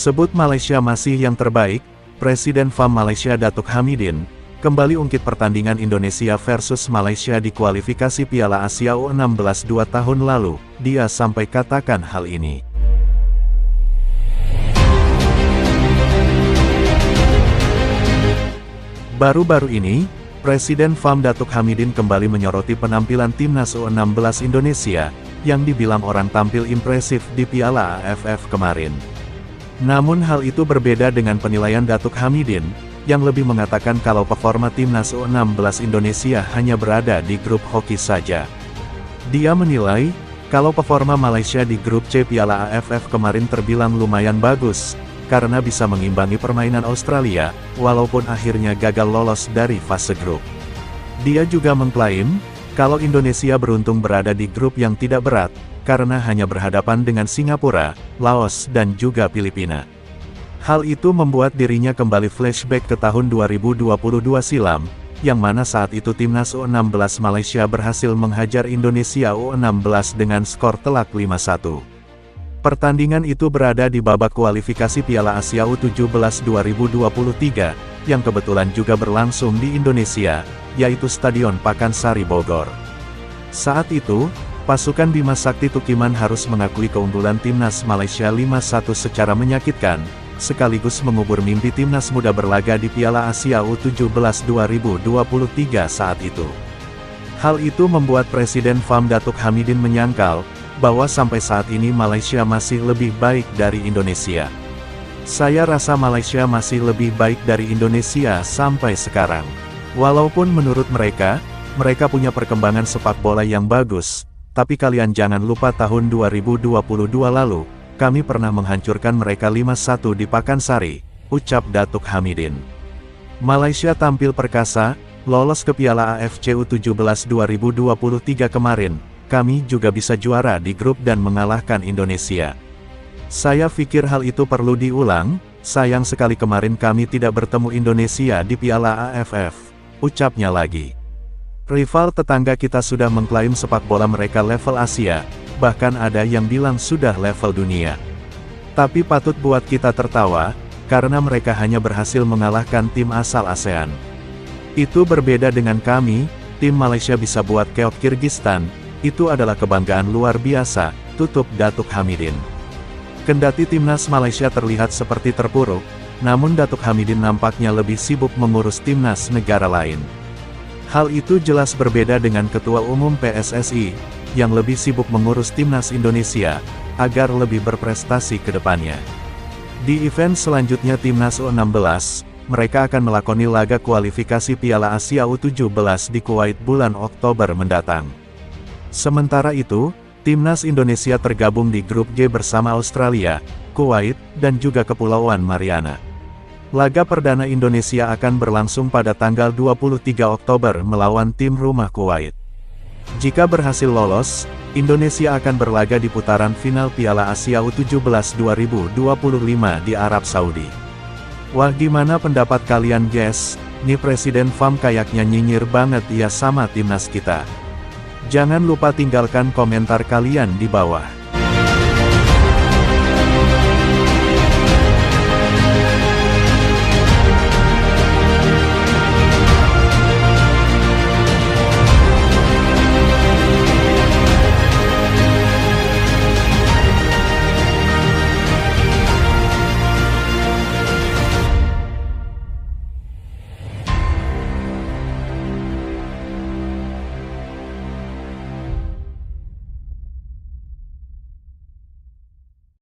Sebut Malaysia masih yang terbaik, Presiden FAM Malaysia Datuk Hamidin, kembali ungkit pertandingan Indonesia versus Malaysia di kualifikasi Piala Asia U16 2 tahun lalu, dia sampai katakan hal ini. Baru-baru ini, Presiden FAM Datuk Hamidin kembali menyoroti penampilan Timnas U16 Indonesia, yang dibilang orang tampil impresif di Piala AFF kemarin. Namun hal itu berbeda dengan penilaian Datuk Hamidin, yang lebih mengatakan kalau performa Timnas U16 Indonesia hanya berada di grup hoki saja. Dia menilai, kalau performa Malaysia di grup C Piala AFF kemarin terbilang lumayan bagus, karena bisa mengimbangi permainan Australia, walaupun akhirnya gagal lolos dari fase grup. Dia juga mengklaim, kalau Indonesia beruntung berada di grup yang tidak berat, karena hanya berhadapan dengan Singapura, Laos dan juga Filipina. Hal itu membuat dirinya kembali flashback ke tahun 2022 silam, yang mana saat itu Timnas U16 Malaysia berhasil menghajar Indonesia U16 dengan skor telak 5-1. Pertandingan itu berada di babak kualifikasi Piala Asia U17 2023, yang kebetulan juga berlangsung di Indonesia, yaitu Stadion Pakansari Bogor. Saat itu, pasukan Bima Sakti Tukiman harus mengakui keunggulan Timnas Malaysia 5-1 secara menyakitkan, sekaligus mengubur mimpi Timnas muda berlaga di Piala Asia U17 2023 saat itu. Hal itu membuat Presiden FAM Datuk Hamidin menyangkal, bahwa sampai saat ini Malaysia masih lebih baik dari Indonesia. Saya rasa Malaysia masih lebih baik dari Indonesia sampai sekarang. Walaupun menurut mereka punya perkembangan sepak bola yang bagus, tapi kalian jangan lupa tahun 2022 lalu, kami pernah menghancurkan mereka 5-1 di Pakansari, ucap Datuk Hamidin. Malaysia tampil perkasa, lolos ke Piala AFC U17 2023 kemarin, kami juga bisa juara di grup dan mengalahkan Indonesia. Saya pikir hal itu perlu diulang, sayang sekali kemarin kami tidak bertemu Indonesia di Piala AFF, ucapnya lagi. Rival tetangga kita sudah mengklaim sepak bola mereka level Asia, bahkan ada yang bilang sudah level dunia. Tapi patut buat kita tertawa, karena mereka hanya berhasil mengalahkan tim asal ASEAN. Itu berbeda dengan kami, tim Malaysia bisa buat keok Kyrgyzstan, itu adalah kebanggaan luar biasa, tutup Datuk Hamidin. Kendati Timnas Malaysia terlihat seperti terpuruk, namun Datuk Hamidin nampaknya lebih sibuk mengurus timnas negara lain. Hal itu jelas berbeda dengan Ketua Umum PSSI, yang lebih sibuk mengurus timnas Indonesia, agar lebih berprestasi ke depannya. Di event selanjutnya Timnas U16, mereka akan melakoni laga kualifikasi Piala Asia U17 di Kuwait bulan Oktober mendatang. Sementara itu, Timnas Indonesia tergabung di grup G bersama Australia, Kuwait, dan juga Kepulauan Mariana. Laga perdana Indonesia akan berlangsung pada tanggal 23 Oktober melawan tim rumah Kuwait. Jika berhasil lolos, Indonesia akan berlaga di putaran final Piala Asia U17 2025 di Arab Saudi. Wah, gimana pendapat kalian guys? Nih Presiden FAM kayaknya nyinyir banget ya sama timnas kita. Jangan lupa tinggalkan komentar kalian di bawah.